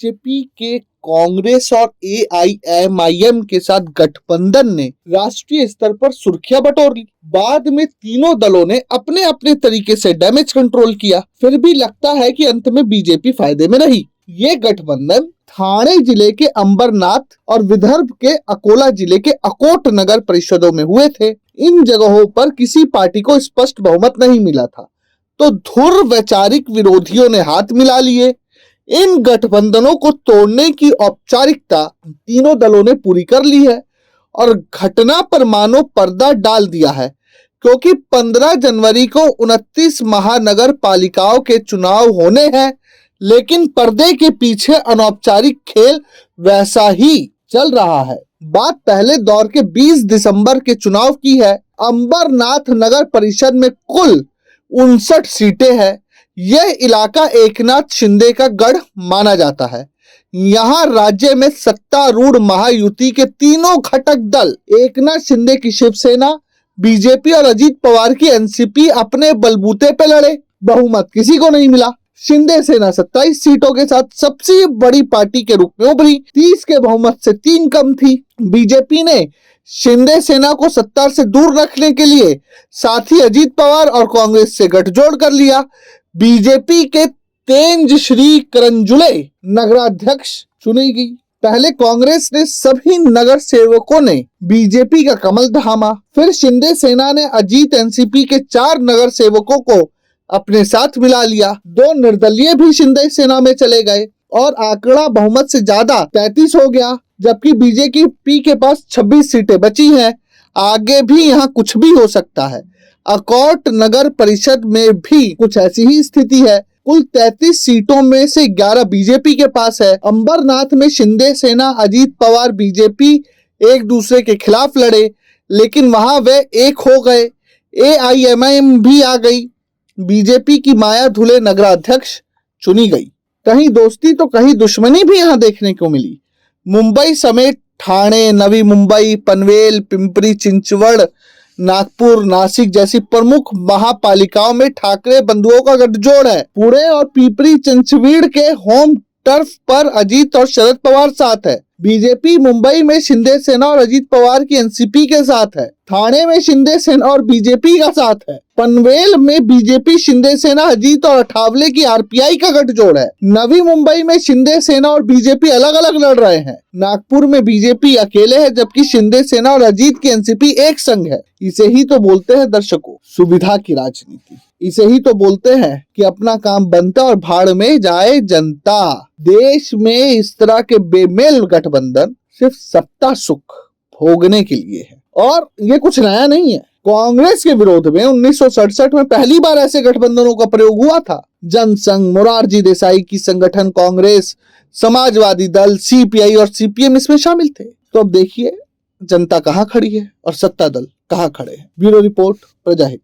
BJP के कांग्रेस और AIMIM के साथ गठबंधन ने राष्ट्रीय स्तर पर सुर्खियां बटोर ली। बाद में तीनों दलों ने अपने अपने तरीके से डैमेज कंट्रोल किया। फिर भी लगता है कि अंत में बीजेपी फायदे में रही। ये गठबंधन ठाणे जिले के अंबरनाथ और विदर्भ के अकोला जिले के अकोट नगर परिषदों में हुए थे। इन जगहों पर किसी पार्टी को स्पष्ट बहुमत नहीं मिला था, तो धुर वैचारिक विरोधियों ने हाथ मिला लिए। इन गठबंधनों को तोड़ने की औपचारिकता तीनों दलों ने पूरी कर ली है और घटना पर मानो पर्दा डाल दिया है, क्योंकि 15 जनवरी को 29 महानगर पालिकाओं के चुनाव होने हैं, लेकिन पर्दे के पीछे अनौपचारिक खेल वैसा ही चल रहा है। बात पहले दौर के 20 दिसंबर के चुनाव की है। अंबरनाथ नगर परिषद में कुल 59 सीटें हैं। यह इलाका एकनाथ शिंदे का गढ़ माना जाता है। यहाँ राज्य में सत्तारूढ़ महायुति के तीनों घटक दल एकनाथ शिंदे की शिवसेना, बीजेपी और अजीत पवार की एनसीपी अपने बलबूते पे लड़े। बहुमत किसी को नहीं मिला। शिंदे सेना 27 सीटों के साथ सबसे बड़ी पार्टी के रूप में उभरी। 30 के बहुमत से 3 कम थी। बीजेपी ने शिंदे सेना को सत्ता से दूर रखने के लिए साथ ही अजीत पवार और कांग्रेस से गठजोड़ कर लिया। बीजेपी के तेजश्री करंजुले नगराध्यक्ष चुनी गई। पहले कांग्रेस ने सभी नगर सेवकों ने बीजेपी का कमल थामा। फिर शिंदे सेना ने अजीत एनसीपी के 4 नगर सेवकों को अपने साथ मिला लिया। 2 निर्दलीय भी शिंदे सेना में चले गए और आंकड़ा बहुमत से ज्यादा 33 हो गया, जबकि बीजेपी के पास 26 सीटें बची हैं। आगे भी यहाँ कुछ भी हो सकता है। अकोट नगर परिषद में भी कुछ ऐसी ही स्थिति है। कुल 33 सीटों में से 11 बीजेपी के पास है। अंबरनाथ में शिंदे सेना, अजीत पवार, बीजेपी एक दूसरे के खिलाफ लड़े, लेकिन वहां वे एक हो गए। एआईएमआईएम भी आ गई। बीजेपी की माया धुले नगराध्यक्ष चुनी गई। कहीं दोस्ती तो कहीं दुश्मनी भी यहाँ देखने को मिली। मुंबई समेत ठाणे, नवी मुंबई, पनवेल, पिंपरी चिंचवड़, नागपुर, नासिक जैसी प्रमुख महापालिकाओं में ठाकरे बंधुओं का गठजोड़ है। पुणे और पिंपरी चिंचवड़ के होम टर्फ पर अजीत और शरद पवार साथ है। बीजेपी मुंबई में शिंदे सेना और अजीत पवार की एनसीपी के साथ है। ठाणे में शिंदे सेना और बीजेपी का साथ है। पनवेल में बीजेपी, शिंदे सेना, अजीत और अठावले की आरपीआई का गठजोड़ है। नवी मुंबई में शिंदे सेना और बीजेपी अलग अलग लड़ रहे हैं। नागपुर में बीजेपी अकेले है, जबकि शिंदे सेना और अजीत की एनसीपी एक संग है। इसे ही तो बोलते हैं दर्शकों सुविधा की राजनीति। इसे ही तो बोलते हैं कि अपना काम बनता और भाड़ में जाए जनता। देश में इस तरह के बेमेल गठबंधन सिर्फ सत्ता सुख भोगने के लिए है और ये कुछ नया नहीं है। कांग्रेस के विरोध में 1967 में पहली बार ऐसे गठबंधनों का प्रयोग हुआ था। जनसंघ, मोरारजी देसाई की संगठन कांग्रेस, समाजवादी दल, सीपीआई और सीपीएम इसमें शामिल थे। तो अब देखिए जनता कहाँ खड़ी है और सत्ता दल कहाँ खड़े हैं। Bureau report, प्रजाहित।